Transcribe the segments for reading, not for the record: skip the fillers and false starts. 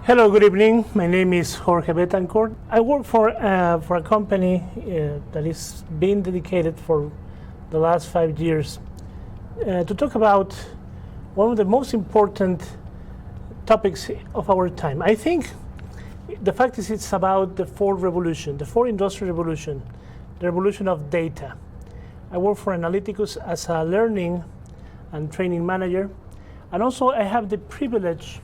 Hello, good evening. My name is Jorge Betancourt. I work for a company that is being dedicated for the last 5 years to talk about one of the most important topics of our time. I think the fact is it's about the fourth revolution, the fourth industrial revolution, the revolution of data. I work for Analyticus as a learning and training manager, and also I have the privilege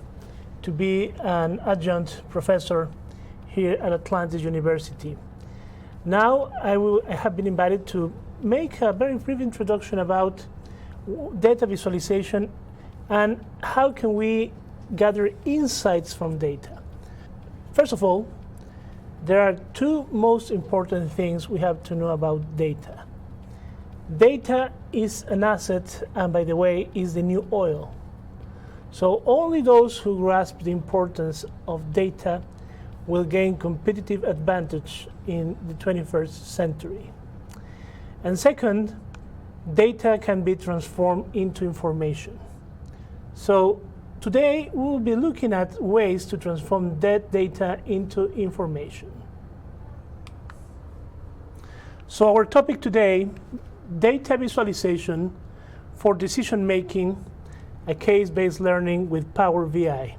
to be an adjunct professor here at Atlantis University. Now I have been invited to make a very brief introduction about data visualization and how can we gather insights from data. First of all, there are two most important things we have to know about data. Data is an asset, and by the way, is the new oil. So only those who grasp the importance of data will gain competitive advantage in the 21st century. And second, data can be transformed into information. So today we will be looking at ways to transform that data into information. So our topic today, data visualization for decision making, a case-based learning with Power BI.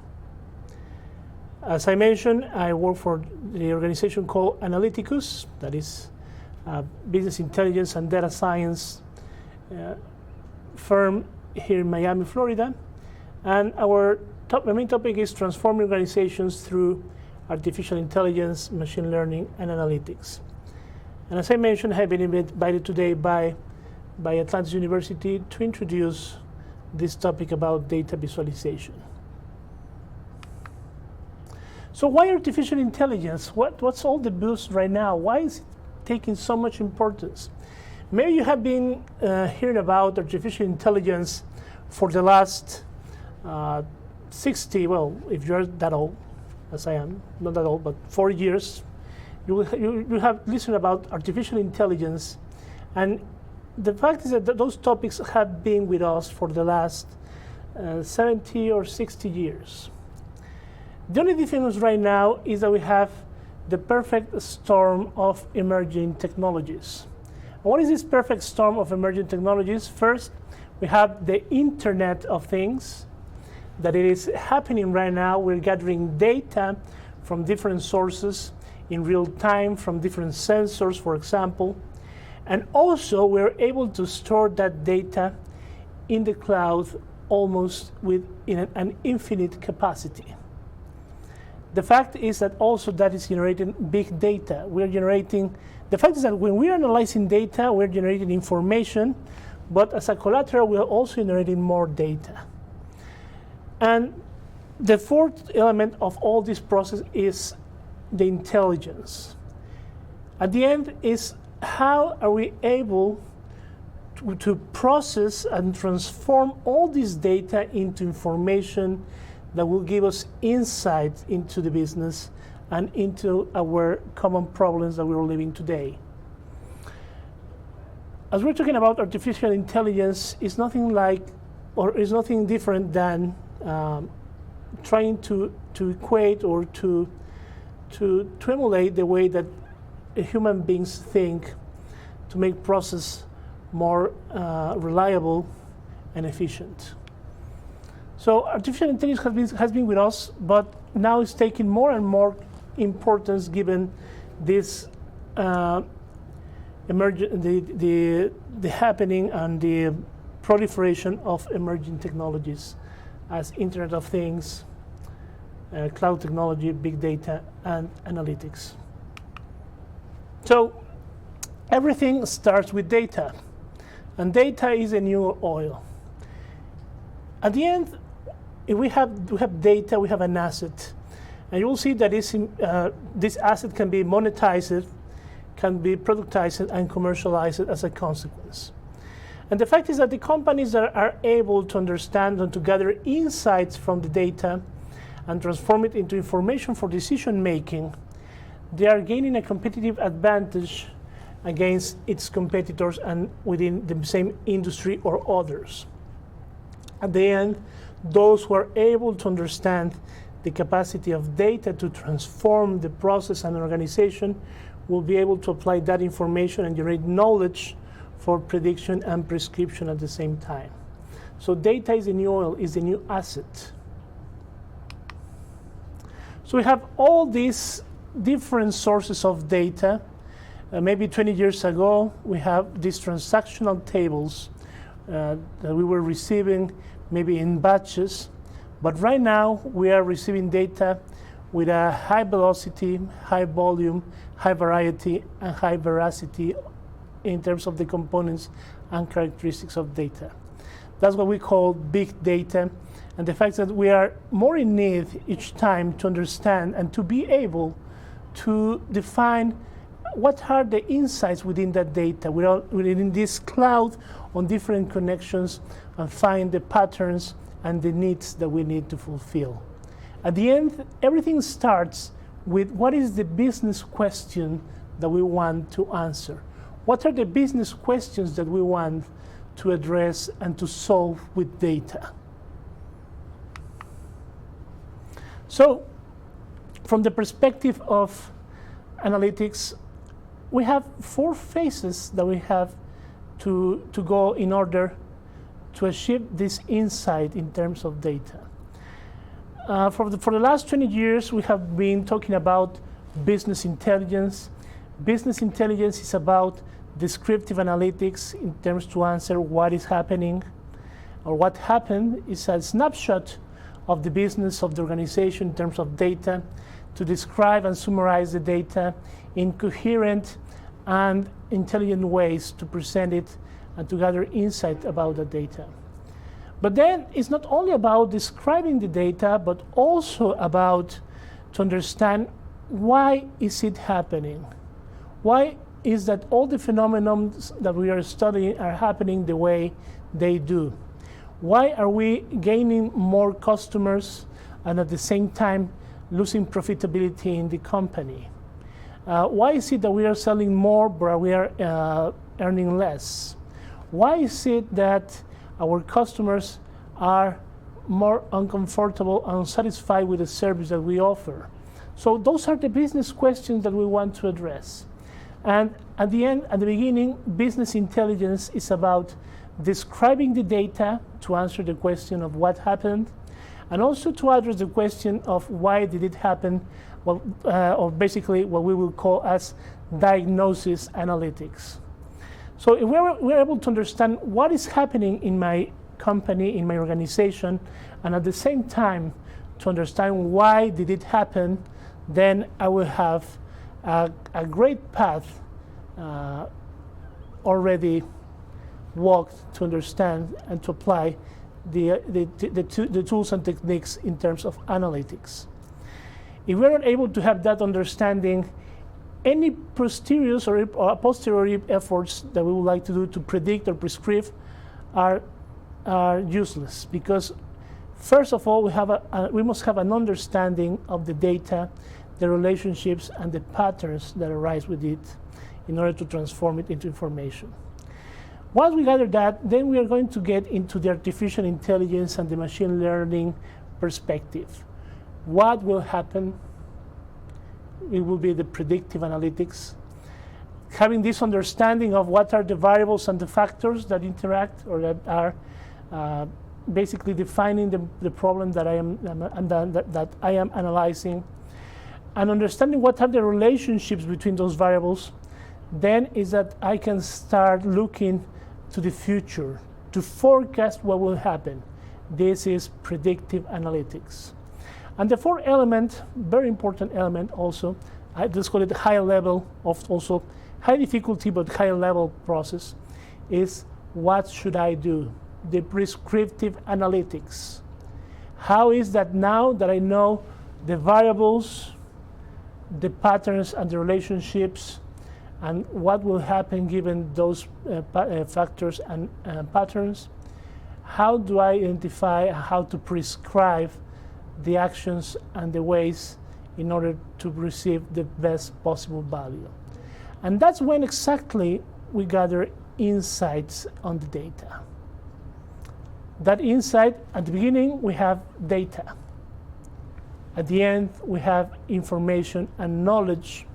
As I mentioned, I work for the organization called Analyticus, that is a business intelligence and data science firm here in Miami, Florida. And our main topic is transforming organizations through artificial intelligence, machine learning, and analytics. And as I mentioned, I have been invited today by Atlantis University to introduce this topic about data visualization. So why artificial intelligence? What's all the buzz right now? Why is it taking so much importance? Maybe you have been hearing about artificial intelligence for the last 60, well, if you're that old, as I am, not that old, but 4 years, you have listened about artificial intelligence, and the fact is that those topics have been with us for the last 70 or 60 years. The only difference right now is that we have the perfect storm of emerging technologies. And what is this perfect storm of emerging technologies? First, we have the Internet of Things, that it is happening right now. We're gathering data from different sources in real time, from different sensors, for example. And also, we're able to store that data in the cloud almost in an infinite capacity. The fact is that also that is generating big data. The fact is that when we're analyzing data, we're generating information, but as a collateral, we're also generating more data. And the fourth element of all this process is the intelligence. At the end is how are we able to process and transform all this data into information that will give us insight into the business and into our common problems that we're living today. As we're talking about artificial intelligence, it's nothing different than trying to equate or to emulate the way that human beings think to make process more reliable and efficient. So artificial intelligence has been with us, but now it's taking more and more importance given this the happening and the proliferation of emerging technologies as Internet of Things, cloud technology, big data, and analytics. So everything starts with data, and data is a new oil. At the end, if we have data, we have an asset, and you will see that this asset can be monetized can be productized and commercialized as a consequence. And the fact is that the companies that are able to understand and to gather insights from the data and transform it into information for decision making, they are gaining a competitive advantage against its competitors and within the same industry or others. At the end, those who are able to understand the capacity of data to transform the process and organization will be able to apply that information and generate knowledge for prediction and prescription at the same time. So data is the new oil, is the new asset. So we have all these different sources of data. Maybe 20 years ago, we have these transactional tables that we were receiving maybe in batches. But right now, we are receiving data with a high velocity, high volume, high variety, and high veracity in terms of the components and characteristics of data. That's what we call big data. And the fact that we are more in need each time to understand and to be able to define what are the insights within that data. We're within this cloud on different connections and find the patterns and the needs that we need to fulfill. At the end, everything starts with what is the business question that we want to answer. What are the business questions that we want to address and to solve with data? So, from the perspective of analytics, we have 4 phases that we have to go in order to achieve this insight in terms of data. For the last 20 years, we have been talking about business intelligence. Business intelligence is about descriptive analytics in terms to answer what is happening or what happened is a snapshot of the business of the organization in terms of data to describe and summarize the data in coherent and intelligent ways to present it and to gather insight about the data. But then it's not only about describing the data, but also about to understand why is it happening? Why is that all the phenomena that we are studying are happening the way they do? Why are we gaining more customers and at the same time losing profitability in the company? Why is it that we are selling more but we are earning less? Why is it that our customers are more uncomfortable and unsatisfied with the service that we offer? So those are the business questions that we want to address. And at the end, at the beginning, business intelligence is about describing the data to answer the question of what happened, and also to address the question of why did it happen, well, or basically what we will call as diagnosis analytics. So if we're able to understand what is happening in my company, in my organization, and at the same time to understand why did it happen, then I will have a great path already walked to understand and to apply the tools and techniques in terms of analytics. If we're not able to have that understanding, any posterior or posteriori efforts that we would like to do to predict or prescribe are useless, because first of all we must have an understanding of the data, the relationships and the patterns that arise with it in order to transform it into information. Once we gather that, then we are going to get into the artificial intelligence and the machine learning perspective. What will happen? It will be the predictive analytics. Having this understanding of what are the variables and the factors that interact or that are basically defining the problem that I am analyzing, and understanding what are the relationships between those variables, then is that I can start looking to the future to forecast what will happen. This is predictive analytics. And the fourth element, very important element also, I just call it the high level of also high difficulty but high level process, is what should I do? The prescriptive analytics. How is that now that I know the variables, the patterns and the relationships, and what will happen given those factors and patterns. How do I identify how to prescribe the actions and the ways in order to receive the best possible value? And that's when exactly we gather insights on the data. That insight, at the beginning, we have data. At the end, we have information and knowledge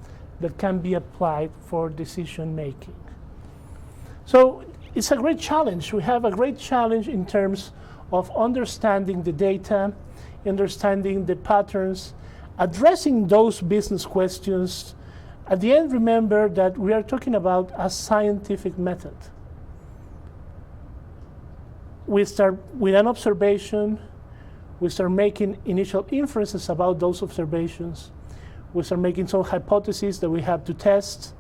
that can be applied for decision making. So it's a great challenge. We have a great challenge in terms of understanding the data, understanding the patterns, addressing those business questions. At the end, remember that we are talking about a scientific method. We start with an observation, we start making initial inferences about those observations, we start making some hypotheses that we have to test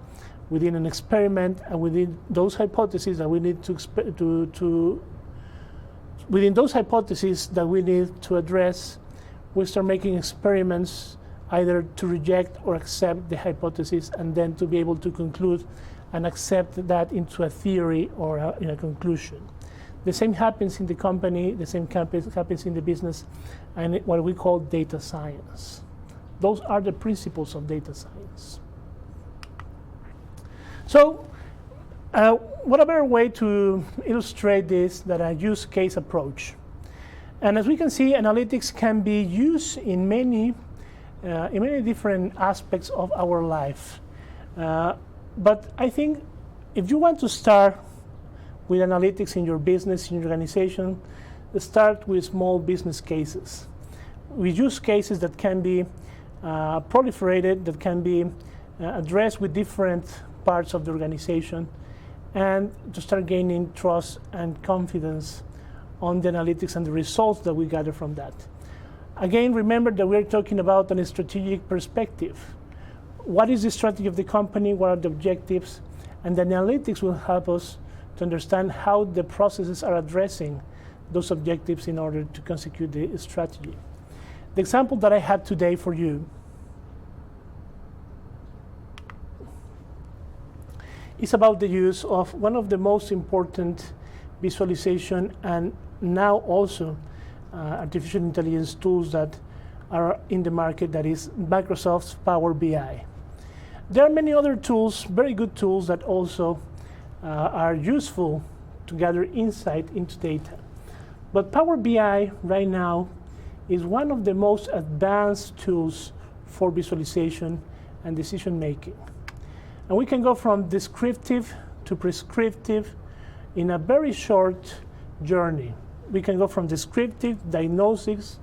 within an experiment, and within those hypotheses that we need to address, we start making experiments either to reject or accept the hypothesis, and then to be able to conclude and accept that into a theory or in a conclusion. The same happens in the company, the same happens in the business, and what we call data science. Those are the principles of data science. So, what a better way to illustrate this than a use case approach? And as we can see, analytics can be used in many different aspects of our life. But I think if you want to start with analytics in your business, in your organization, start with small business cases. We use cases that can be proliferated, that can be addressed with different parts of the organization, and to start gaining trust and confidence on the analytics and the results that we gather from that. Again, remember that we're talking about a strategic perspective. What is the strategy of the company? What are the objectives? And the analytics will help us to understand how the processes are addressing those objectives in order to execute the strategy. The example that I had today for you is about the use of one of the most important visualization and now also artificial intelligence tools that are in the market, that is Microsoft's Power BI. There are many other tools, very good tools, that also are useful to gather insight into data. But Power BI right now is one of the most advanced tools for visualization and decision making. And we can go from descriptive to prescriptive in a very short journey. We can go from descriptive, diagnosis,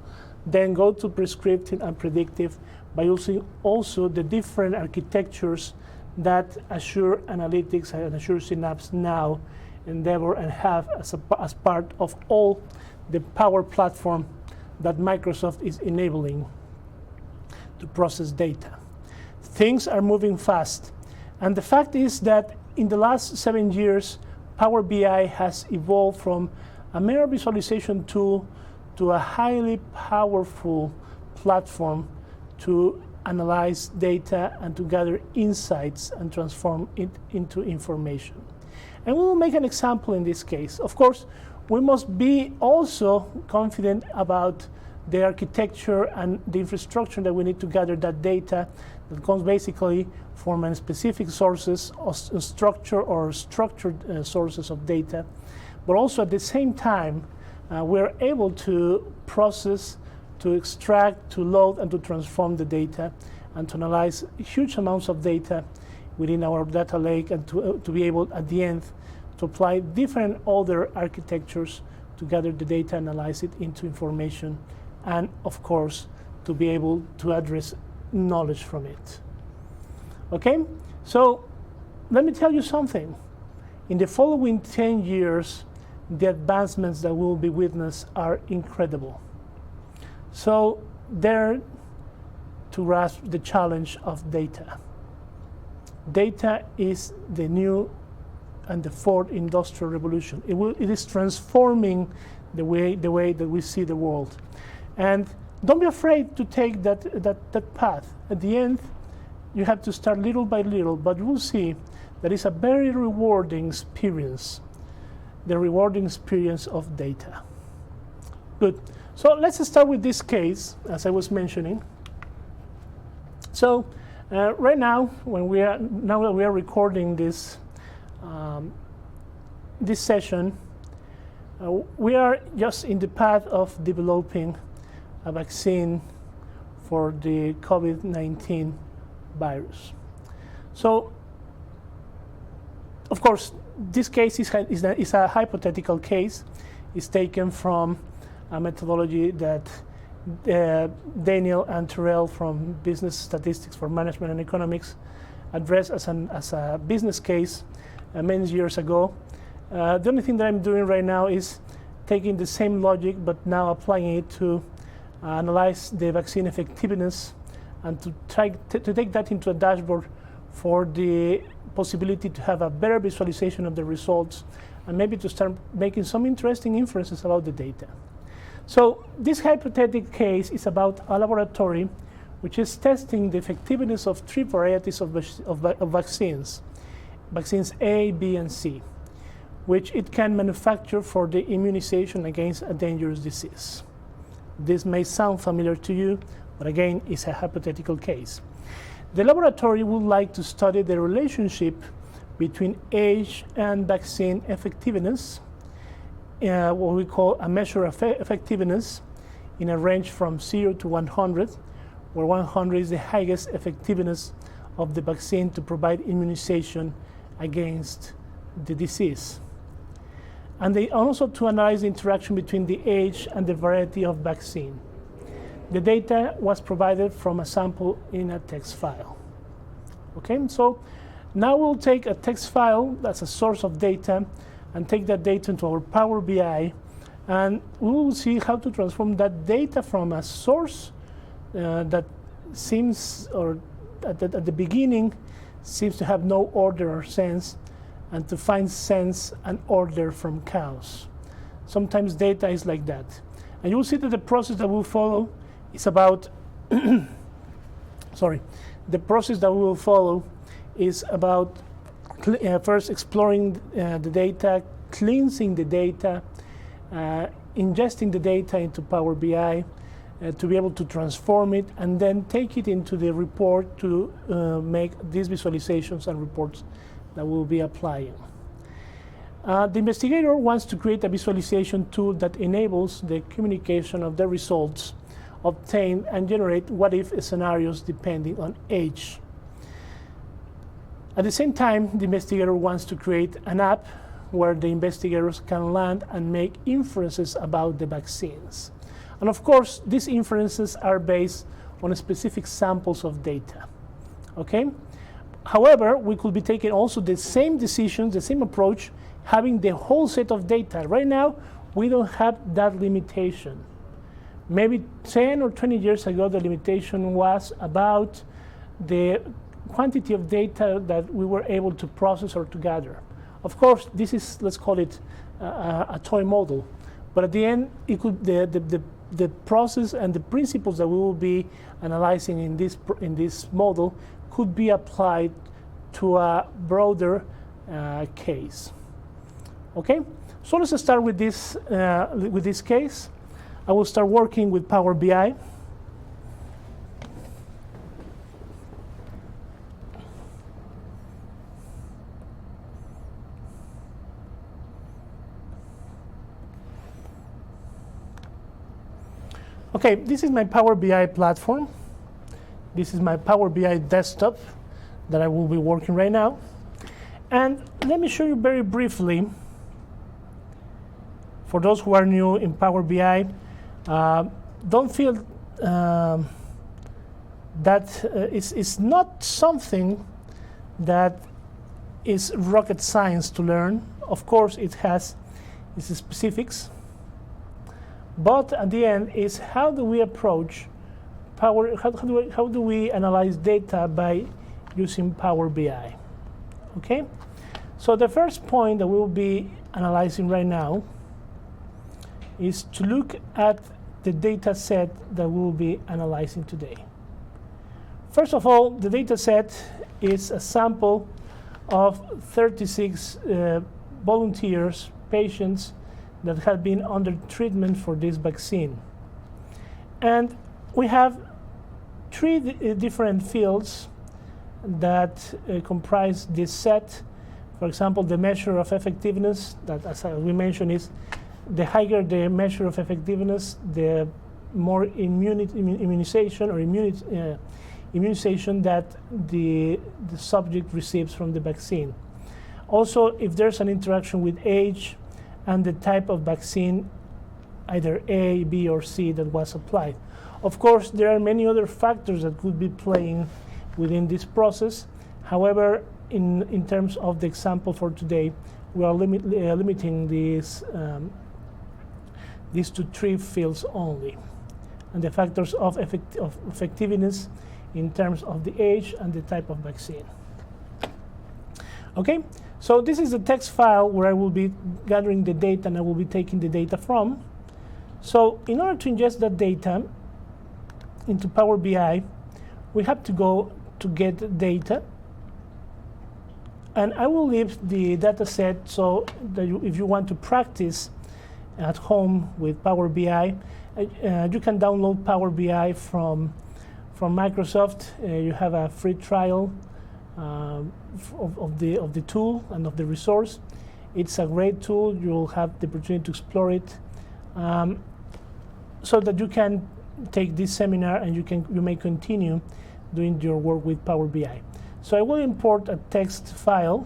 then go to prescriptive and predictive by using also the different architectures that Azure Analytics and Azure Synapse now endeavor and have as part of all the Power Platform that Microsoft is enabling to process data. Things are moving fast. And the fact is that in the last 7 years, Power BI has evolved from a mere visualization tool to a highly powerful platform to analyze data and to gather insights and transform it into information. And we will make an example in this case. Of course, we must be also confident about the architecture and the infrastructure that we need to gather that data that comes basically from specific sources of structure or structured sources of data. But also at the same time, we're able to process, to extract, to load, and to transform the data, and to analyze huge amounts of data within our data lake, and to be able at the end to apply different other architectures to gather the data, analyze it into information, and of course to be able to address knowledge from it. Okay, so let me tell you something. In the following 10 years, the advancements that will be witnessed are incredible. So dare to grasp the challenge of data. Data is the new and the fourth industrial revolution. It is transforming the way that we see the world. And don't be afraid to take that path. At the end, you have to start little by little, but you will see that it's a very rewarding experience, the rewarding experience of data. Good. So let's start with this case, as I was mentioning. So right now, now that we are recording this this session, we are just in the path of developing a vaccine for the COVID-19 virus. So, of course, this case is a hypothetical case. It's taken from a methodology that Daniel and Terrell from Business Statistics for Management and Economics addressed as a business case many years ago. The only thing that I'm doing right now is taking the same logic, but now applying it to analyze the vaccine effectiveness and to try to take that into a dashboard for the possibility to have a better visualization of the results and maybe to start making some interesting inferences about the data. So this hypothetical case is about a laboratory which is testing the effectiveness of 3 varieties of vaccines, vaccines A, B, and C, which it can manufacture for the immunization against a dangerous disease. This may sound familiar to you, but again, it's a hypothetical case. The laboratory would like to study the relationship between age and vaccine effectiveness, what we call a measure of effectiveness in a range from 0 to 100, where 100 is the highest effectiveness of the vaccine to provide immunization against the disease. And they also to analyze the interaction between the age and the variety of vaccine. The data was provided from a sample in a text file. Okay, so now we'll take a text file that's a source of data and take that data into our Power BI, and we will see how to transform that data from a source that seems, or at the beginning, seems to have no order or sense, and to find sense and order from chaos. Sometimes data is like that. And you will see that the process that will follow is about, the process that we will follow is about first exploring the data, cleansing the data, ingesting the data into Power BI to be able to transform it, and then take it into the report to make these visualizations and reports that we'll be applying. The investigator wants to create a visualization tool that enables the communication of the results obtained and generate what-if scenarios depending on age. At the same time, the investigator wants to create an app where the investigators can land and make inferences about the vaccines. And of course, these inferences are based on specific samples of data. Okay? However, we could be taking also the same decisions, the same approach, having the whole set of data. Right now, we don't have that limitation. Maybe 10 or 20 years ago, the limitation was about the quantity of data that we were able to process or to gather. Of course, this is, let's call it a toy model. But at the end, it could, the process and the principles that we will be analyzing in this model could be applied to a broader case. Okay, so let's start with this case. I will start working with Power BI. Okay, this is my Power BI platform. This is my Power BI desktop that I will be working right now. And let me show you very briefly, for those who are new in Power BI, don't feel that it's not something that is rocket science to learn. Of course, it has its specifics. But at the end is how do we approach how do we analyze data by using Power BI? Okay, so the first point that we will be analyzing right now is to look at the data set that we will be analyzing today. First of all, the data set is a sample of 36 volunteers, patients that had been under treatment for this vaccine. And we have three different fields that comprise this set. For example, the measure of effectiveness, that as we mentioned is the higher the measure of effectiveness, the more immunization or immunization that the subject receives from the vaccine. Also, if there's an interaction with age and the type of vaccine, either A, B, or C that was applied. Of course, there are many other factors that could be playing within this process. However, in terms of the example for today, we are limiting these to three fields only, and the factors of effectiveness in terms of the age and the type of vaccine. Okay, so this is a text file where I will be gathering the data and I will be taking the data from. So in order to ingest that data into Power BI, we have to go to get data. And I will leave the data set so that if you want to practice at home with Power BI, you can download Power BI from Microsoft. You have a free trial of the tool and of the resource. It's a great tool. You'll have the opportunity to explore it, so that you can take this seminar and you may continue doing your work with Power BI. So I will import a text file,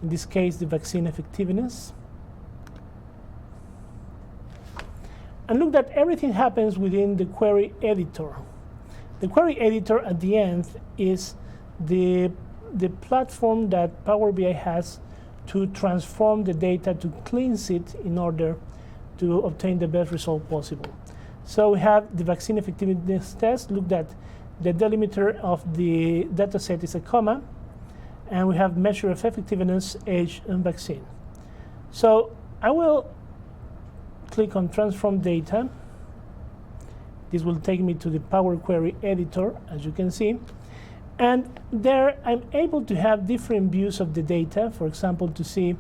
in this case the vaccine effectiveness. And look that everything happens within the query editor. The query editor at the end is the platform that Power BI has to transform the data, to cleanse it in order to obtain the best result possible. So we have the vaccine effectiveness test. Look that the delimiter of the data set is a comma, and we have measure of effectiveness, age, and vaccine. So I will click on transform data. This will take me to the Power Query editor, as you can see. And there I'm able to have different views of the data. For example, to see,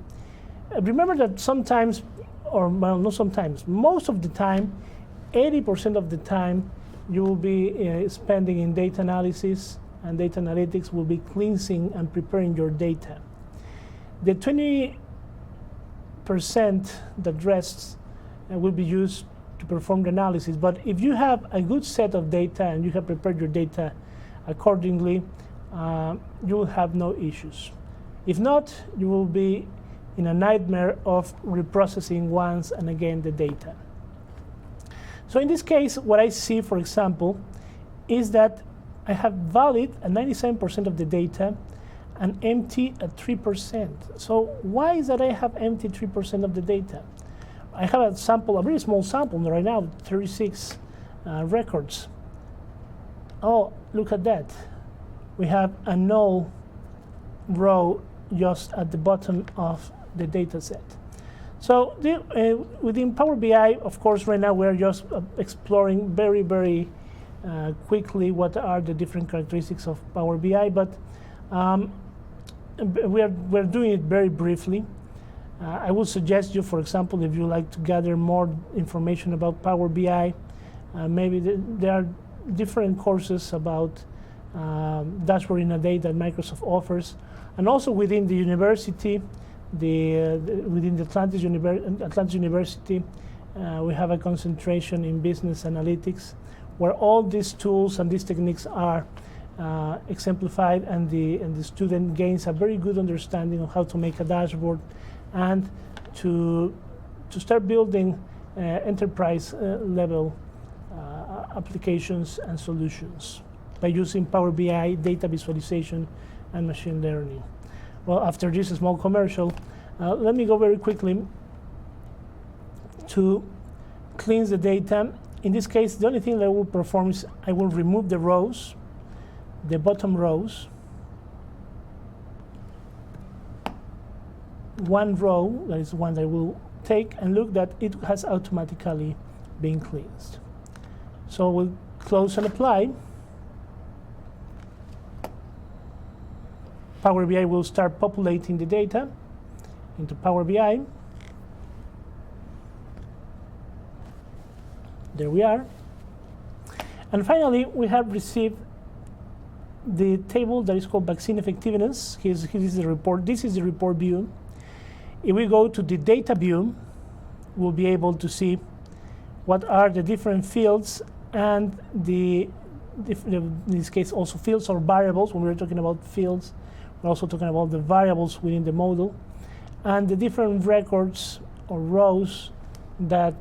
remember that sometimes, or well, not sometimes, most of the time, 80% of the time, you will be spending in data analysis, and data analytics will be cleansing and preparing your data. The 20% that rests will be used to perform the analysis. But if you have a good set of data and you have prepared your data accordingly, you will have no issues. If not, you will be in a nightmare of reprocessing once and again the data. So in this case, what I see, for example, is that I have valid at 97% of the data and empty at 3%. So why is that I have empty 3% of the data? I have a sample, a very small sample right now, 36 records. Oh, look at that. We have a null row just at the bottom of the data set. So within Power BI, of course, right now we're just exploring very, very quickly what are the different characteristics of Power BI, but we're doing it very briefly. I would suggest you, for example, if you like to gather more information about Power BI, maybe there are different courses about dashboarding in a day that Microsoft offers, and also within the university, within the Atlantis University, we have a concentration in business analytics, where all these tools and these techniques are exemplified, and the student gains a very good understanding of how to make a dashboard and to start building enterprise level applications and solutions by using Power BI, data visualization, and machine learning. Well, after this small commercial, let me go very quickly to cleanse the data. In this case, the only thing that I will perform is I will remove the rows, the bottom rows. One row, that is one that I will take, and look that it has automatically been cleansed. So we'll close and apply. Power BI will start populating the data into Power BI. There we are. And finally, we have received the table that is called vaccine effectiveness. This is the report. This is the report view. If we go to the data view, we'll be able to see what are the different fields and in this case also fields or variables. When we're talking about fields, we're also talking about the variables within the model and the different records or rows that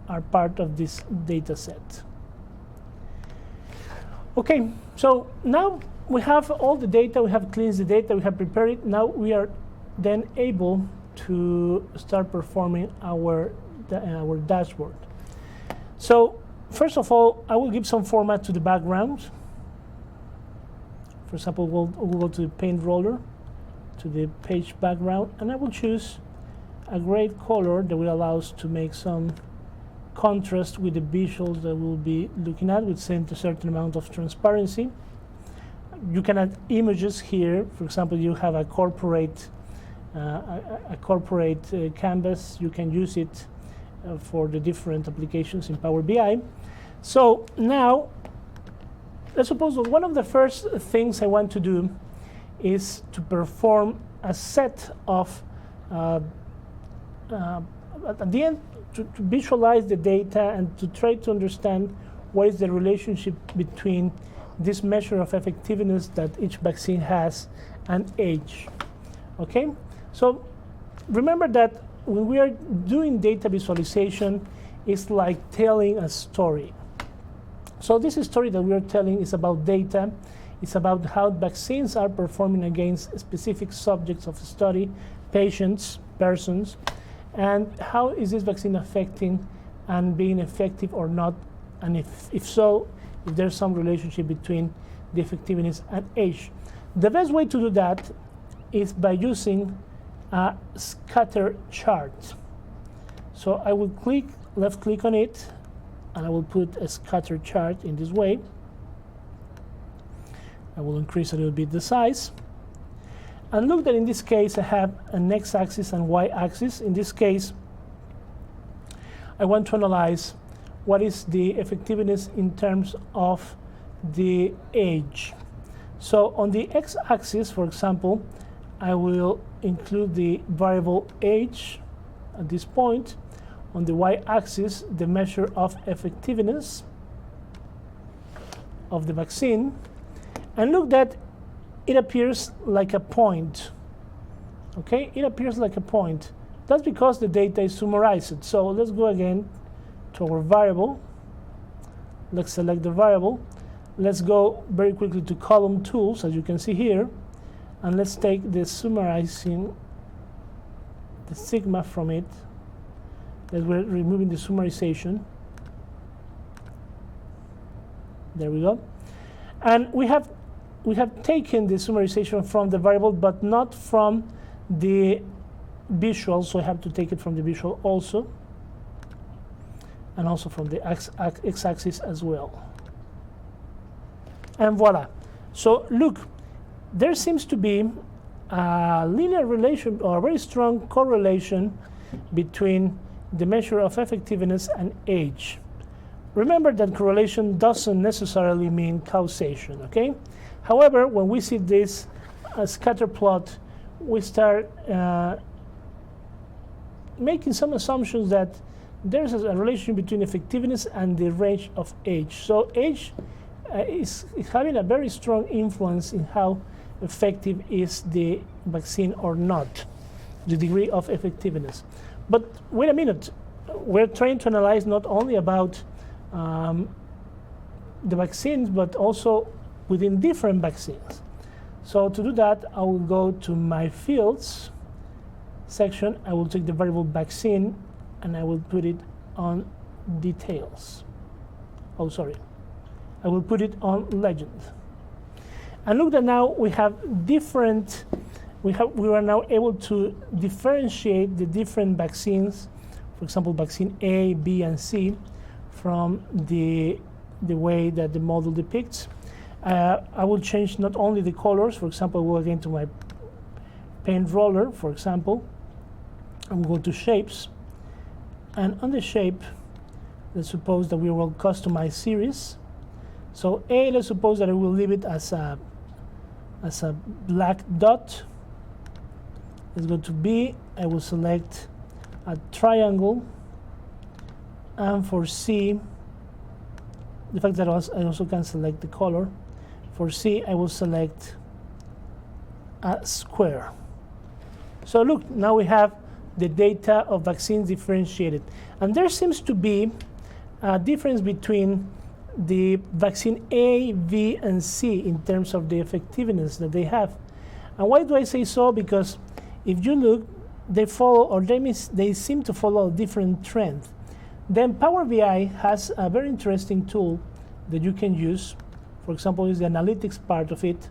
are part of this data set. Okay, so now we have all the data, we have cleansed the data, we have prepared it. Now we are then able to start performing our dashboard. So first of all, I will give some format to the background. For example, we'll go to the paint roller, to the page background, and I will choose a gray color that will allow us to make some contrast with the visuals that we'll be looking at with a certain amount of transparency. You can add images here. For example, you have a corporate canvas. You can use it for the different applications in Power BI. So now, let's suppose that one of the first things I want to do is to perform a set of, at the end, to visualize the data and to try to understand what is the relationship between this measure of effectiveness that each vaccine has and age. Okay? So remember that when we are doing data visualization, it's like telling a story. So this story that we are telling is about data. It's about how vaccines are performing against specific subjects of study, patients, persons, and how is this vaccine affecting and being effective or not, and if so, if there's some relationship between the effectiveness and age. The best way to do that is by using a scatter chart. So I will left click on it, and I will put a scatter chart in this way. I will increase a little bit the size. And look that in this case I have an x-axis and y-axis. In this case, I want to analyze what is the effectiveness in terms of the age. So on the x-axis, for example, I will include the variable age at this point. On the y-axis, the measure of effectiveness of the vaccine. And look that it appears like a point. Okay, it appears like a point. That's because the data is summarized. So let's go again to our variable. Let's select the variable. Let's go very quickly to column tools, as you can see here, and let's take the summarizing, the sigma from it. That we're removing the summarization. There we go. And we have taken the summarization from the variable, but not from the visual, so I have to take it from the visual also, and also from the x-axis as well. And voila. So look, there seems to be a linear relation or a very strong correlation between the measure of effectiveness and age. Remember that correlation doesn't necessarily mean causation, okay? However, when we see this scatter plot, we start making some assumptions that there's a relation between effectiveness and the range of age. So age is having a very strong influence in how effective is the vaccine or not, the degree of effectiveness. But wait a minute, we're trying to analyze not only about the vaccines, but also within different vaccines. So to do that, I will go to my fields section. I will take the variable vaccine and I will put it on details. Oh, sorry. I will put it on legend. And look that now we have different, we are now able to differentiate the different vaccines, for example, vaccine A, B, and C, from the way that the model depicts. I will change not only the colors. For example, I will go into my paint roller, for example. I will go to shapes, and on the shape, let's suppose that we will customize series. So A, let's suppose that I will leave it as a black dot. Let's go to B. I will select a triangle, and for C, the fact that I also can select the color. For C, I will select a square. So look, now we have the data of vaccines differentiated. And there seems to be a difference between the vaccine A, B, and C in terms of the effectiveness that they have. And why do I say so? Because if you look, they follow, or they seem to follow a different trend. Then Power BI has a very interesting tool that you can use. For example, is the analytics part of it,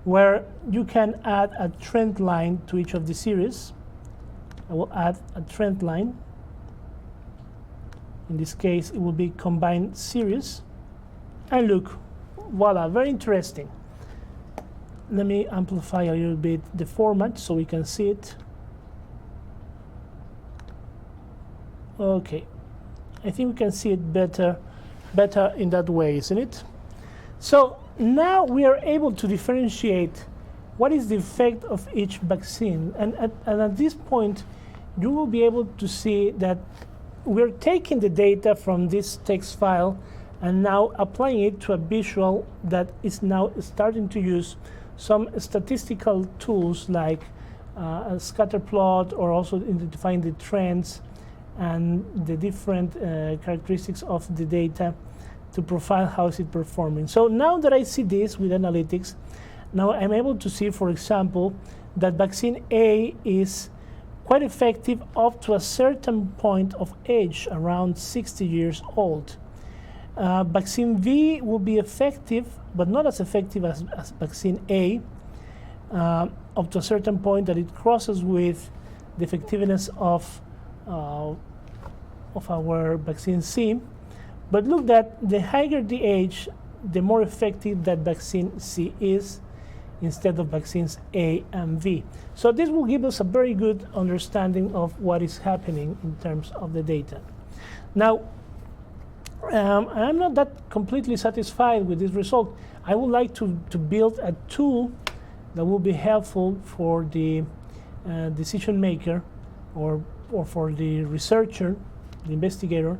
where you can add a trend line to each of the series. I will add a trend line. In this case, it will be combined series. And look, voila, very interesting. Let me amplify a little bit the format so we can see it. Okay, I think we can see it better in that way, isn't it? So now we are able to differentiate what is the effect of each vaccine. And at this point, you will be able to see that we're taking the data from this text file and now applying it to a visual that is now starting to use some statistical tools like a scatter plot, or also identifying the trends and the different characteristics of the data to profile how is it performing. So now that I see this with analytics, now I'm able to see, for example, that vaccine A is quite effective up to a certain point of age, around 60 years old. Vaccine V will be effective, but not as effective as vaccine A, up to a certain point that it crosses with the effectiveness of our vaccine C. But look that the higher the age, the more effective that vaccine C is instead of vaccines A and V. So this will give us a very good understanding of what is happening in terms of the data. Now, I'm not that completely satisfied with this result. I would like to build a tool that will be helpful for the decision maker or for the researcher, the investigator,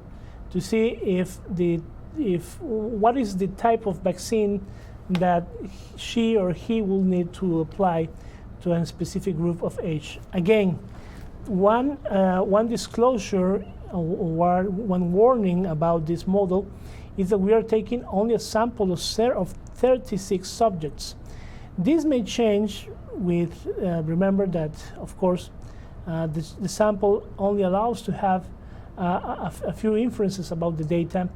to see if what is the type of vaccine that she or he will need to apply to a specific group of age. Again, one disclosure or one warning about this model is that we are taking only a sample of 36 subjects. This may change with, remember that, of course, the sample only allows to have a few inferences about the data.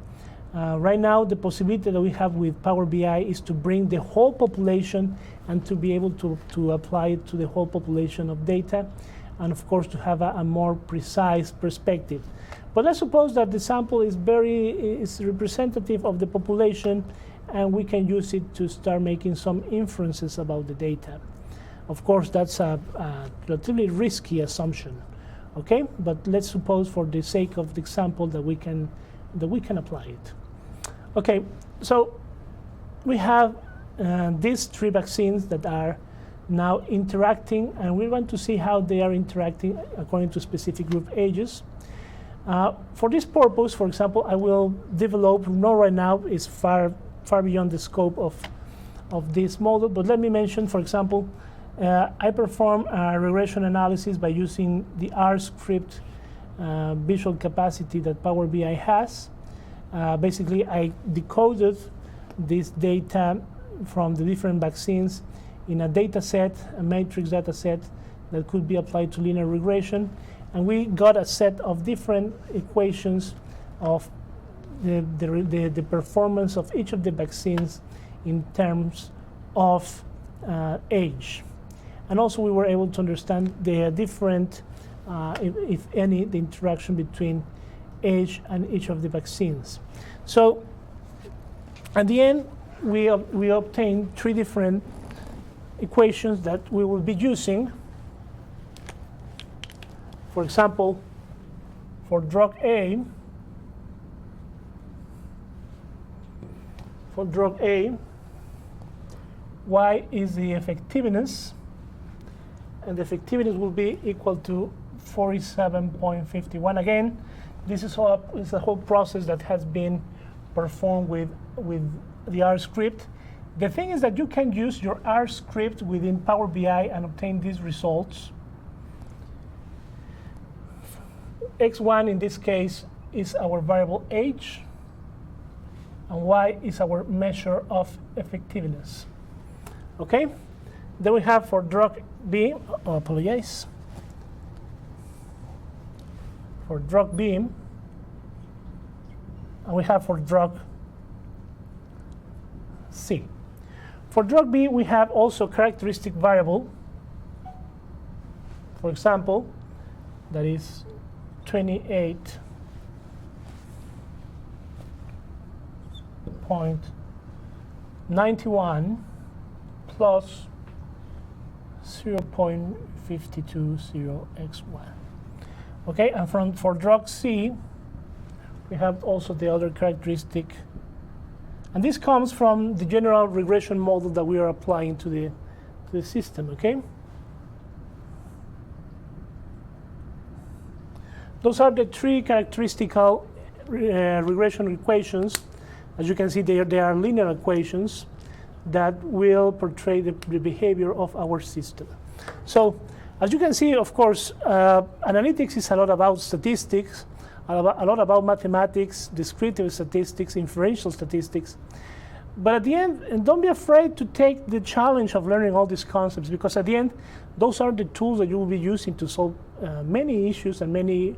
Right now, the possibility that we have with Power BI is to bring the whole population and to be able to apply it to the whole population of data, and of course to have a more precise perspective. But let's suppose that the sample is representative of the population, and we can use it to start making some inferences about the data. Of course, that's a relatively risky assumption, okay? But let's suppose, for the sake of the example, that we can apply it. Okay, so we have these 3 vaccines that are now interacting, and we want to see how they are interacting according to specific group ages. For this purpose, for example, I will develop, not right now, it's far beyond the scope of this model, but let me mention, for example, I perform a regression analysis by using the R script visual capacity that Power BI has. Basically, I decoded this data from the different vaccines in a data set, a matrix data set that could be applied to linear regression. And we got a set of different equations of the performance of each of the vaccines in terms of age. And also we were able to understand the different, if any, the interaction between age and each of the vaccines. So at the end, we obtain three different equations that we will be using. For example, for drug A, Y is the effectiveness, and the effectiveness will be equal to 47.51. Again, this is a whole process that has been performed with the R script. The thing is that you can use your R script within Power BI and obtain these results. X1 in this case is our variable age, and Y is our measure of effectiveness. Okay? Then we have for drug B, apologize. For drug B, and we have for drug C. For drug B, we have also characteristic variable. For example, that is 28.91 plus 0.520x1. Okay, and for drug C, we have also the other characteristic. And this comes from the general regression model that we are applying to the system, okay? Those are the three characteristical regression equations. As you can see, they are linear equations that will portray the behavior of our system. So, as you can see, of course, analytics is a lot about statistics, a lot about mathematics, descriptive statistics, inferential statistics. But at the end, and don't be afraid to take the challenge of learning all these concepts, because at the end, those are the tools that you will be using to solve many issues and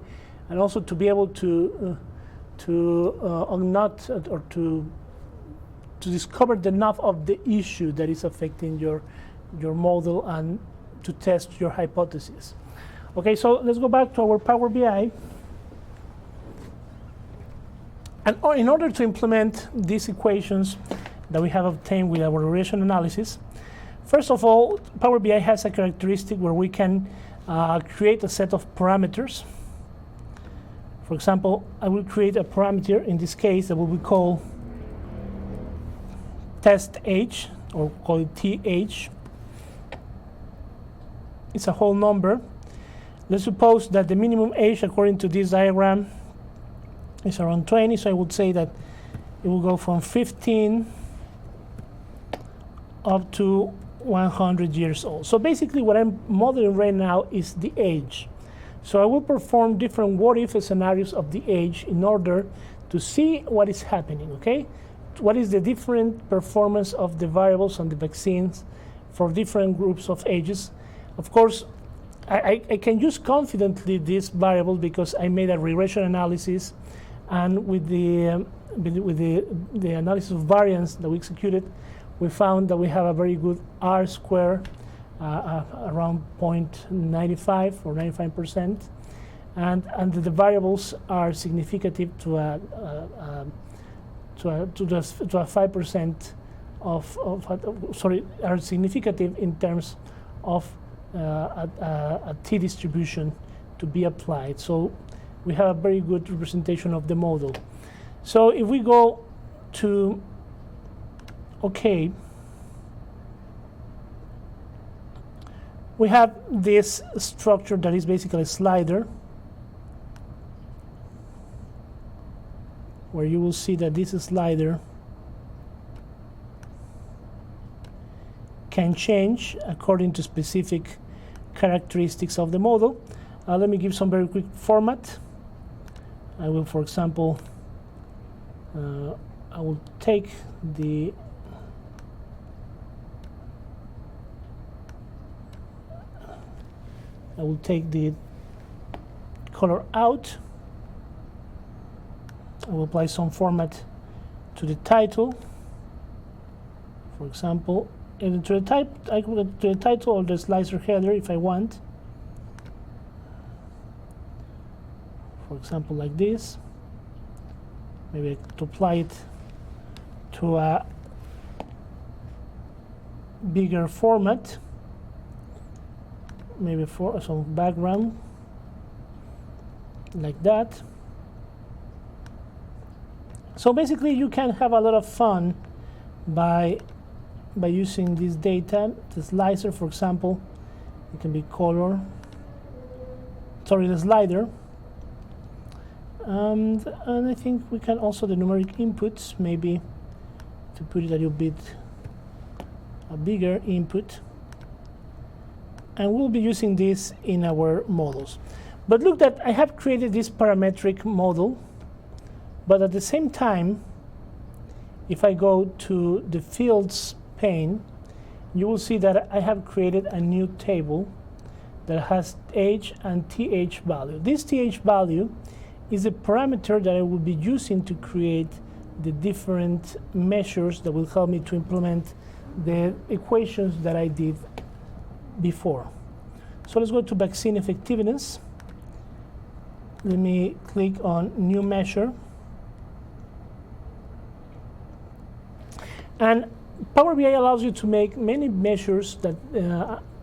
also to be able to discover the enough of the issue that is affecting your model and to test your hypothesis. Okay, so let's go back to our Power BI. And in order to implement these equations that we have obtained with our regression analysis, first of all, Power BI has a characteristic where we can create a set of parameters. For example, I will create a parameter in this case that we will call test age, or call it TH. It's a whole number. Let's suppose that the minimum age according to this diagram is around 20, so I would say that it will go from 15 up to 100 years old. So basically what I'm modeling right now is the age. So I will perform different what-if scenarios of the age in order to see what is happening, okay? What is the different performance of the variables on the vaccines for different groups of ages. Of course, I can use confidently this variable because I made a regression analysis, and with the analysis of variance that we executed, we found that we have a very good R square, around 0.95 or 95%, and the variables are significant to a 5% are significant in terms of a t distribution to be applied. So we have a very good representation of the model. So if we go to OK, we have this structure that is basically a slider, where you will see that this slider can change according to specific characteristics of the model. Let me give some very quick format. I will, for example, I will take the color out. I will apply some format to the title. For example, to the title or the slicer header if I want. For example, like this. Maybe I could apply it to a bigger format, maybe for some background like that. So basically you can have a lot of fun by using this data. The slicer, for example, it can be color, the slider. And I think we can also the numeric inputs, maybe to put it a little bit a bigger input. And we'll be using this in our models. But look that I have created this parametric model, but at the same time, if I go to the fields pane, you will see that I have created a new table that has age and th value. This th value is a parameter that I will be using to create the different measures that will help me to implement the equations that I did before. So let's go to vaccine effectiveness. Let me click on new measure. And Power BI allows you to make many measures that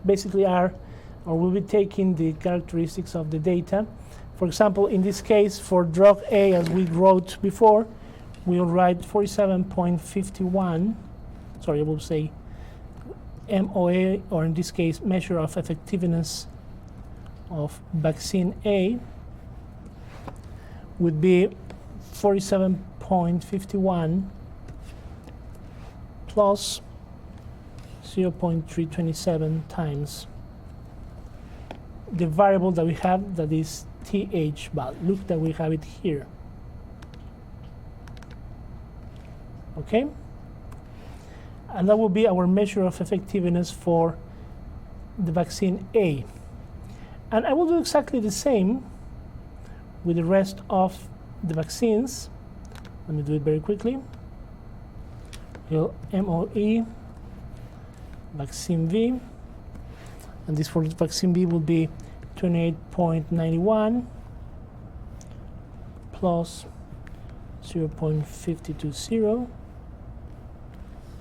basically are or will be taking the characteristics of the data. For example, in this case, for drug A, as we wrote before, we'll write 47.51, sorry, I will say MOA, or in this case, measure of effectiveness of vaccine A, would be 47.51 plus 0.327 times the variable that we have, that is th value. Look that we have it here. Okay? And that will be our measure of effectiveness for the vaccine A. And I will do exactly the same with the rest of the vaccines. Let me do it very quickly. MOE, vaccine V, and this for vaccine B will be 28.91 plus 0.520.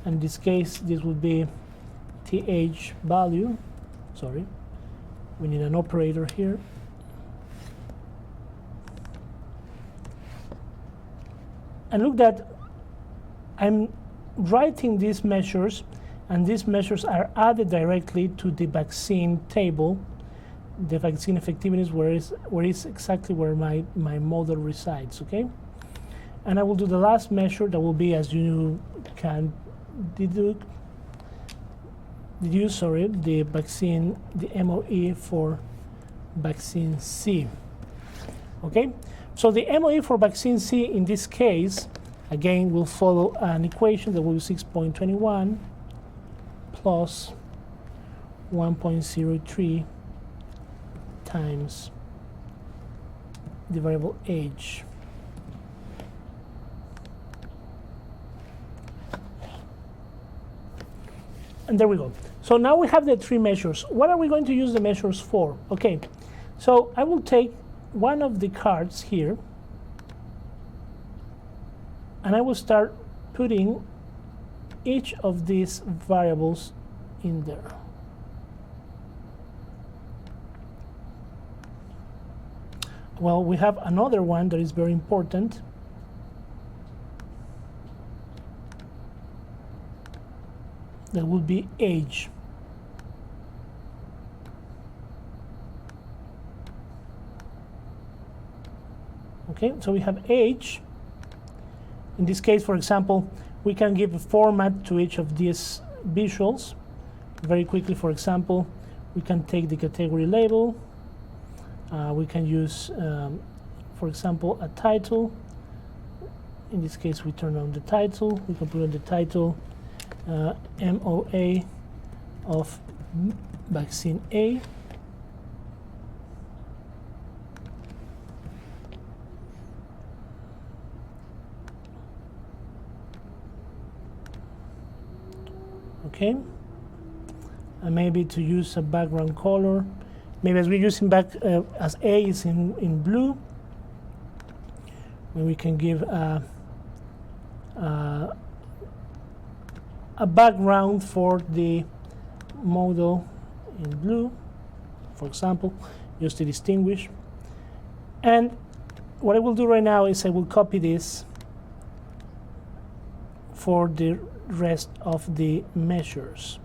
And in this case, this would be th value. Sorry, we need an operator here. And look that I'm writing these measures, and these measures are added directly to the vaccine table, the vaccine effectiveness, where is exactly where my model resides, okay? And I will do the last measure that will be, as you can deduce, the vaccine, the MOE for vaccine C, okay? So the MOE for vaccine C in this case, again, will follow an equation that will be 6.21 plus 1.03 times the variable age. And there we go. So now we have the three measures. What are we going to use the measures for? Okay, so I will take one of the cards here, and I will start putting each of these variables in there. Well, we have another one that is very important. That would be age. Okay, so we have age. In this case, for example, we can give a format to each of these visuals. Very quickly, for example, we can take the category label. We can use, for example, a title. In this case, we turn on the title. We can put on the title MOA of vaccine A. Okay, and maybe to use a background color, maybe as we're using as A is in blue, maybe we can give a background for the model in blue, for example, just to distinguish. And what I will do right now is I will copy this for the rest of the measures.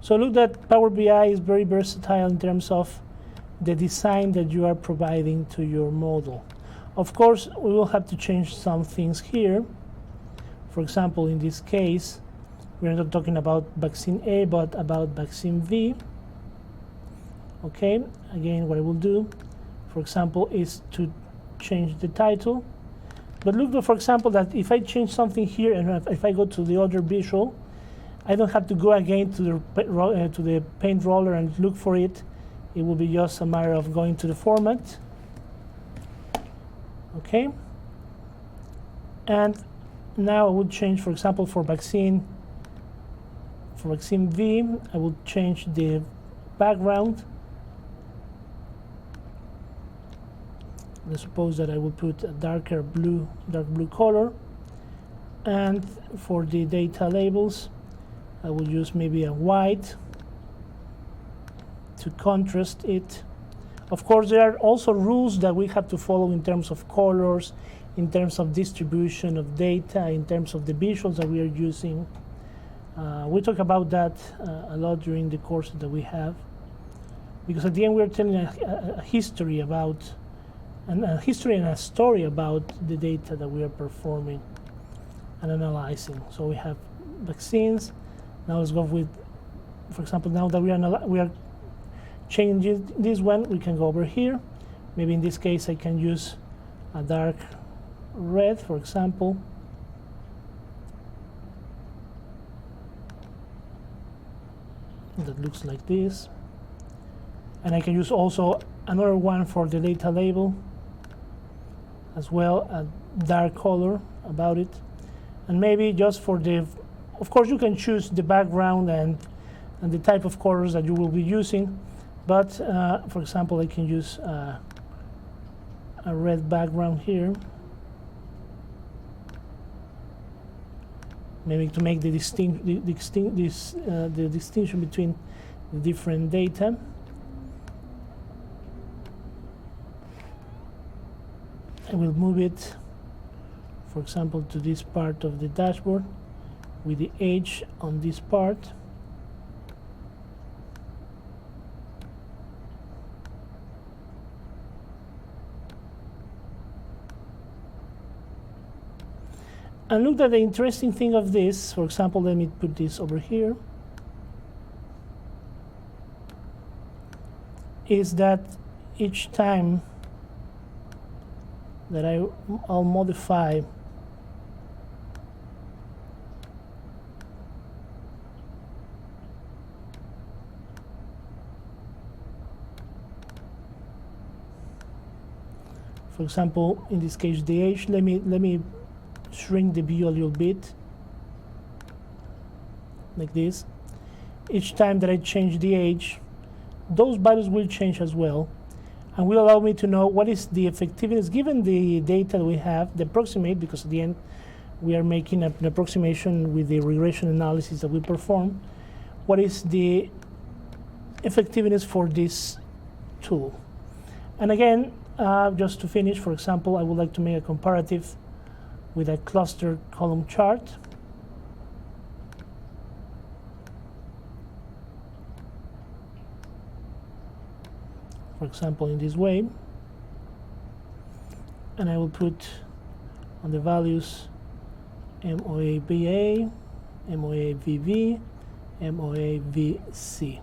So look that Power BI is very versatile in terms of the design that you are providing to your model. Of course, we will have to change some things here. For example, in this case, we're not talking about vaccine A, but about vaccine V. Okay, again, what I will do, for example, is to change the title. But look, for example, that if I change something here, and if I go to the other visual, I don't have to go again to the paint roller and look for it. It will be just a matter of going to the format. Okay. And now I would change, for example, for vaccine V, I would change the background. Let's suppose that I will put a dark blue color. And for the data labels, I will use maybe a white to contrast it. Of course, there are also rules that we have to follow in terms of colors, in terms of distribution of data, in terms of the visuals that we are using. We talk about that a lot during the courses that we have, because at the end we are telling a history about, a history and a story about the data that we are performing and analyzing. So we have vaccines. Now let's go with, for example, now that we are changing this one, we can go over here. Maybe in this case I can use a dark red, for example. That looks like this. And I can use also another one for the data label as well, a dark color about it. And maybe just for the, of course you can choose the background and the type of colors that you will be using, but for example I can use a red background here, maybe to make the distinction between the different data. I will move it, for example, to this part of the dashboard with the age on this part. And look at the interesting thing of this. For example, let me put this over here. Is that each time that I'll modify for example, in this case the age, let me shrink the view a little bit like this. Each time that I change the age, those values will change as well, and will allow me to know what is the effectiveness given the data that we have, the approximate, because at the end we are making an approximation with the regression analysis that we perform. What is the effectiveness for this tool? And again, just to finish, for example, I would like to make a comparative with a cluster column chart. For example, in this way, and I will put on the values MOAVA, MOAVV, MOAVC.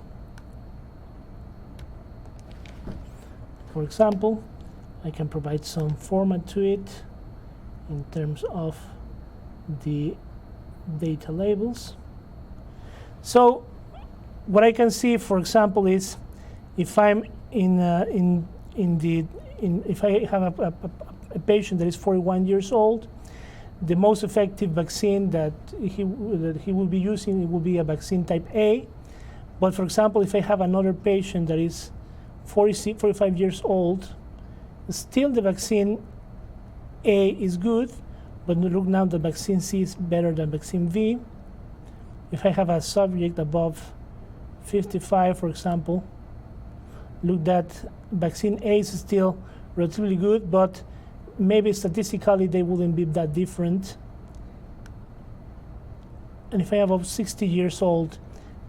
For example, I can provide some format to it in terms of the data labels. So what I can see, for example, is if I'm if I have a patient that is 41 years old, the most effective vaccine that he will be using, it will be a vaccine type A. But for example, if I have another patient that is 45 years old, still the vaccine A is good, but look now that vaccine C is better than vaccine V. If I have a subject above 55, for example, look that vaccine A is still relatively good, but maybe statistically they wouldn't be that different. And if I have above 60 years old,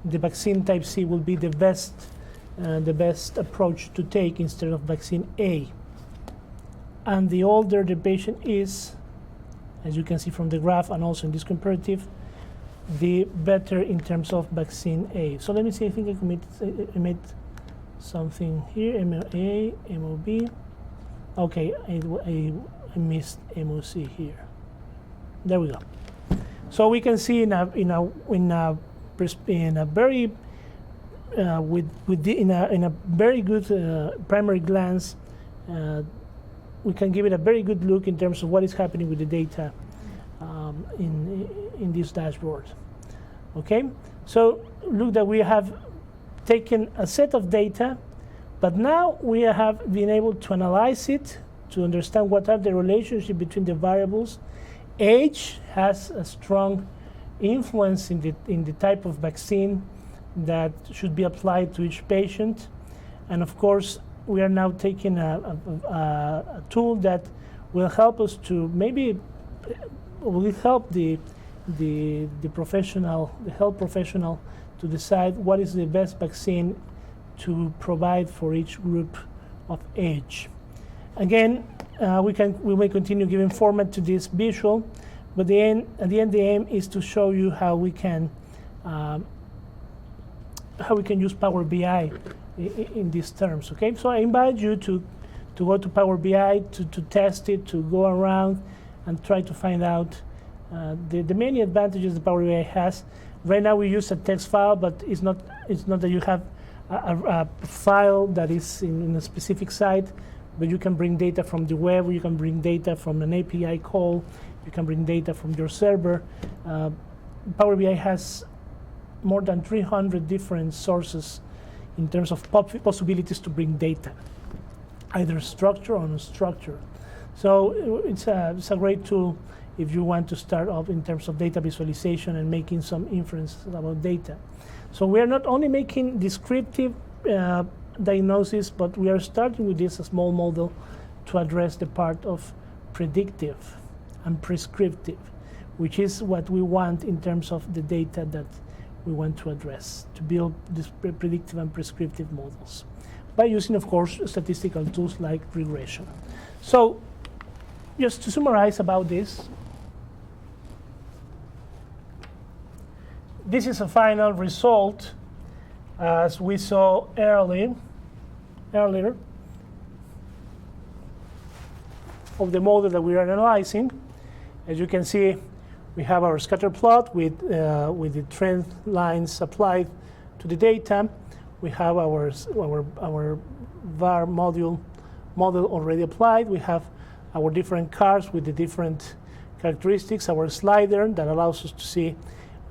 the vaccine type C will be the best approach to take instead of vaccine A. And the older the patient is, as you can see from the graph and also in this comparative, the better in terms of vaccine A. So let me see, I think I made something here, MOA, MOB. Okay, I missed MOC here. There we go. So we can see in a very good primary glance, we can give it a very good look in terms of what is happening with the data in this dashboard. Okay, so look that we have taken a set of data, but now we have been able to analyze it to understand what are the relationship between the variables. Age has a strong influence in the type of vaccine that should be applied to each patient, and of course we are now taking a tool that will help us to maybe will help the health professional to decide what is the best vaccine to provide for each group of age. Again, we may continue giving format to this visual, but at the end the aim is to show you how we can use Power BI in these terms. Okay, so I invite you to go to Power BI to test it, to go around and try to find out the many advantages the Power BI has. Right now we use a text file, but it's not that you have a file that is in a specific site, but you can bring data from the web, you can bring data from an API call, you can bring data from your server. Power BI has more than 300 different sources in terms of possibilities to bring data, either structured or unstructured. So it's a great tool if you want to start off in terms of data visualization and making some inference about data. So we are not only making descriptive diagnosis, but we are starting with this small model to address the part of predictive and prescriptive, which is what we want in terms of the data that we want to address, to build these predictive and prescriptive models by using, of course, statistical tools like regression. So just to summarize about this, this is a final result as we saw earlier of the model that we are analyzing. As you can see, we have our scatter plot with the trend lines applied to the data. We have our VAR model already applied. We have our different cars with the different characteristics, our slider that allows us to see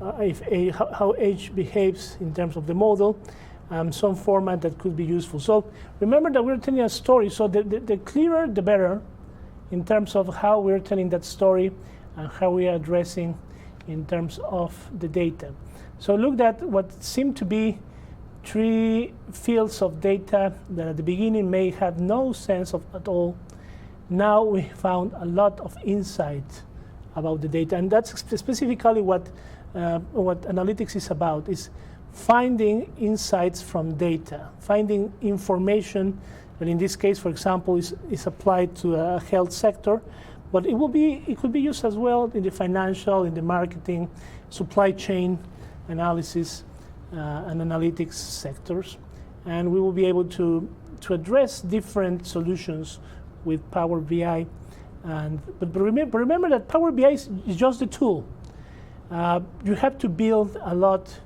how age behaves in terms of the model, some format that could be useful. So remember that we're telling a story, so the clearer the better in terms of how we're telling that story and how we are addressing in terms of the data. So look at what seem to be 3 fields of data that at the beginning may have no sense of at all. Now we found a lot of insight about the data, and that's specifically what analytics is about, is finding insights from data, finding information that in this case, for example, is applied to a health sector, but it could be used as well in the financial, in the marketing, supply chain analysis, and analytics sectors. And we will be able to address different solutions with Power BI. But remember that Power BI is just the tool. You have to build a lot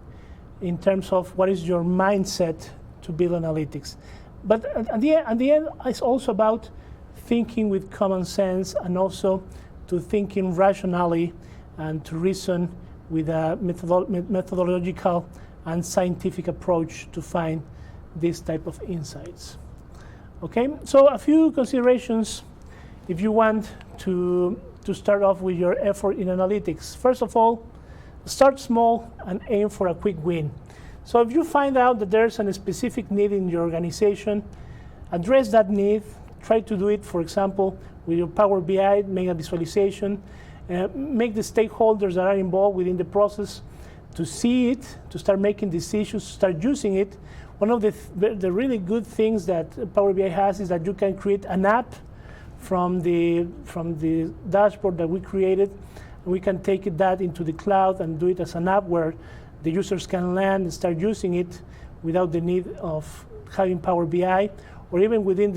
in terms of what is your mindset to build analytics. But at the end, it's also about thinking with common sense and also to thinking rationally and to reason with a methodological and scientific approach to find this type of insights. Okay, so a few considerations if you want to to start off with your effort in analytics. First of all, start small and aim for a quick win. So if you find out that there's a specific need in your organization, address that need. Try to do it, for example, with your Power BI, make a visualization, make the stakeholders that are involved within the process to see it, to start making decisions, start using it. One of the really good things that Power BI has is that you can create an app from the dashboard that we created. We can take that into the cloud and do it as an app where the users can land and start using it without the need of having Power BI. Or even within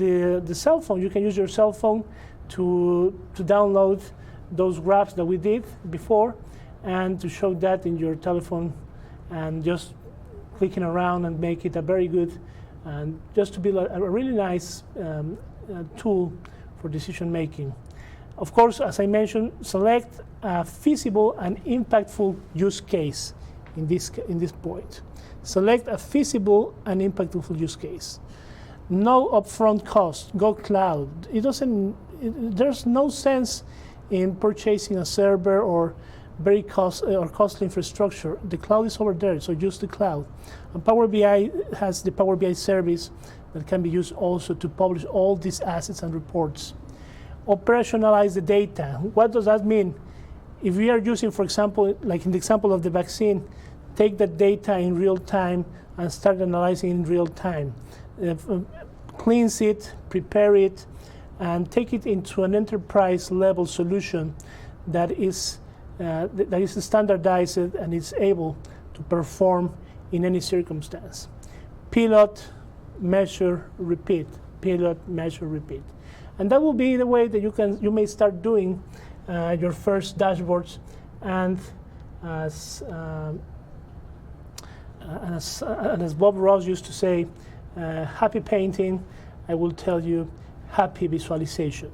the cell phone, you can use your cell phone to download those graphs that we did before and to show that in your telephone and just clicking around and make it a very good and just to be a really nice tool for decision making. Of course, as I mentioned, select a feasible and impactful use case in this point. Select a feasible and impactful use case. No upfront cost. Go cloud. There's no sense in purchasing a server or very costly infrastructure. The cloud is over there, so use the cloud. And Power BI has the Power BI service that can be used also to publish all these assets and reports. Operationalize the data. What does that mean? If we are using, for example, like in the example of the vaccine, take that data in real time and start analyzing in real time. Cleanse it, prepare it, and take it into an enterprise level solution that is standardized and is able to perform in any circumstance. Pilot, measure, repeat. Pilot, measure, repeat. And that will be the way that you may start doing your first dashboards. And as Bob Ross used to say, happy painting, I will tell you, happy visualization.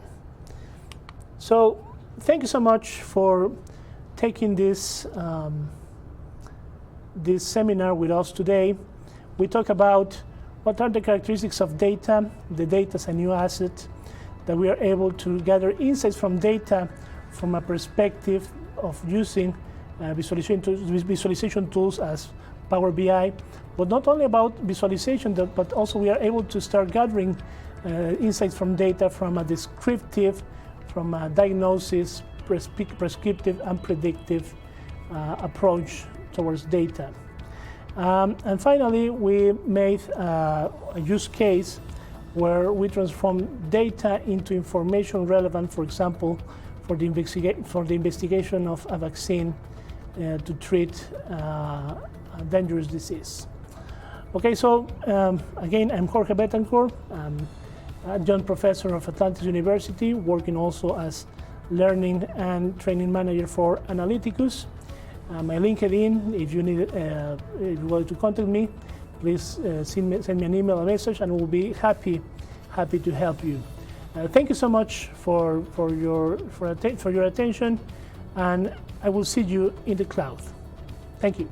So thank you so much for taking this seminar with us today. We talk about what are the characteristics of data. The data is a new asset that we are able to gather insights from data from a perspective of using visualization tools as Power BI, but not only about visualization, but also we are able to start gathering insights from data from a descriptive, from a diagnosis, prescriptive and predictive approach towards data. And finally, we made a use case where we transform data into information relevant, for example, for the investigation of a vaccine to treat a dangerous disease. Okay, so again, I'm Jorge Betancourt. I'm adjunct professor of Atlantis University, working also as learning and training manager for Analyticus. My LinkedIn, if you need, if you want to contact me, please send me an email or message, and we'll be happy to help you. Thank you so much for your attention, and I will see you in the cloud. Thank you.